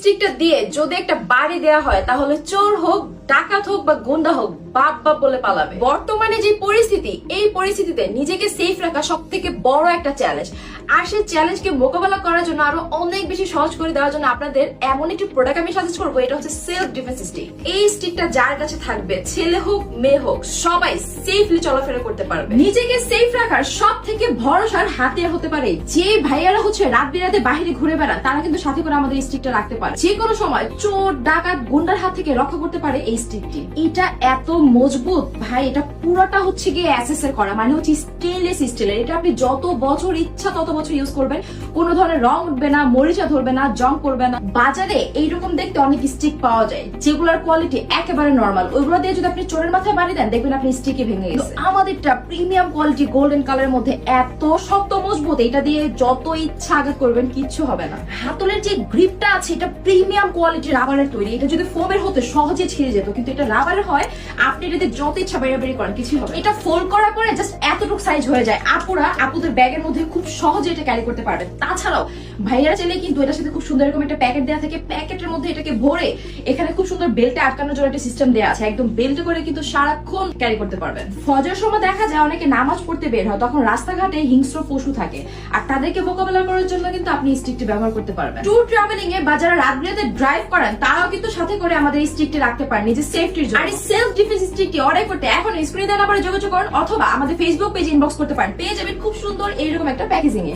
স্টিকটা দিয়ে যদি একটা বাড়ি দেয়া হয় তাহলে চোর হোক, ডাকাত হোক বা গুন্ডা হোক বাপ বাপ বলে পালাবে। বর্তমানে যে পরিস্থিতি, এই পরিস্থিতিতে নিজেকে সেফ রাখা সব থেকে বড় একটা চ্যালেঞ্জ। আর সেই চ্যালেঞ্জকে মোকাবেলা করার জন্য আরো অনেক বেশি সহজ করে দেওয়ার জন্য আপনাদের এমন একটি প্রোডাক্ট আমি সাজেস্ট করবো, এটা হচ্ছে সেলফ ডিফেন্স স্টিক। এই স্টিকটা যার কাছে থাকবে, ছেলে হোক মেয়ে হোক, সবাই সেফলি চলাফেরা করতে পারবে। নিজেকে সেফ রাখার সব থেকে ভরসার হাতিয়ার হতে পারে যে ভাইয়ারা হচ্ছে রাত বিরাতে বাহিরে ঘুরে বেড়ান, তারা কিন্তু সাথে করে আমাদের স্টিকটা রাখতে পারে। যে কোনো সময় চোর ডাকাত গুন্ডার হাত থেকে রক্ষা করতে পারে এই স্টিকটি। এটা এত মজবুত ভাই, এটা পুরোটা হচ্ছে গিয়ে এসএস এর করা, মানে হচ্ছে স্টেনলেস স্টিলের। এটা আপনি যত বছর ইচ্ছা তত বছর ইউজ করবেন, কোনো ধরনের রং উঠবে না, মরিচা ধরবে না, জং করবে না। বাজারে এইরকম দেখতে অনেক স্টিক পাওয়া যায় যেগুলোর কোয়ালিটি একেবারে নরমাল, ওইগুলো দিয়ে যদি আপনি চোরের মাথায় বাড়ি দেন দেখবেন আপনি স্টিকে ভেঙে গেছে। আমাদেরটা প্রিমিয়াম কোয়ালিটি গোল্ডেন কালারের মধ্যে এত শক্ত মজবুত, এটা দিয়ে যত ইচ্ছা আঘাত করবেন কিচ্ছু হবে না। হাতলের যে গ্রিপটা আছে এটা প্রিমিয়াম কোয়ালিটি রাবারের তৈরি। এটা যদি ফোমের হতো সহজে ছিঁড়ে যেত, কিন্তু এটা রাবারের হয়, আপনি এটাতে যত ইচ্ছা বেরাবেরি করেন কিছু হবে। এটা ফোল্ড করার পরে জাস্ট এতটুকু সাইজ হয়ে যায়, আপুদের ব্যাগের মধ্যে খুব সহজে এটা ক্যারি করতে পারবেন। তাছাড়াও ভাইয়ারা চাইলে কিন্তু এটার সাথে খুব সুন্দর এরকম একটা প্যাকেট দেওয়া থাকে, প্যাকেটের মধ্যে এটাকে ভরে এখানে খুব সুন্দর বেল্টে আটকানোর জন্য একটা সিস্টেম দেওয়া আছে, একদম বেল্টে করে কিন্তু সারাক্ষণ ক্যারি করতে পারবেন। ফজর সময় দেখা যায় অনেকে নামাজ পড়তে বের হয়, তখন রাস্তাঘাটে হিংস্র পশু থাকে, আর তাদেরকে মোকাবেলা করার জন্য কিন্তু আপনি স্টিকটি ব্যবহার করতে পারবেন। ট্যুর ট্রাভেলিং এ বা যারা রাত বিরাতে ড্রাইভ করেন তারাও কিন্তু সাথে করে আমাদের এই স্টিকটি রাখতে পারেন নিজের সেফটির জন্য। আর এই সেলফ ডিফেন্স স্টিকটি অর্ডার করতে এখন স্ক্রিনে দেওয়া নাম্বারে যোগাযোগ করুন অথবা আমাদের ফেসবুক পেজে ইনবক্স করতে পারেন, পেয়ে যাবেন খুব সুন্দর এইরকম একটা প্যাকেজিং এ।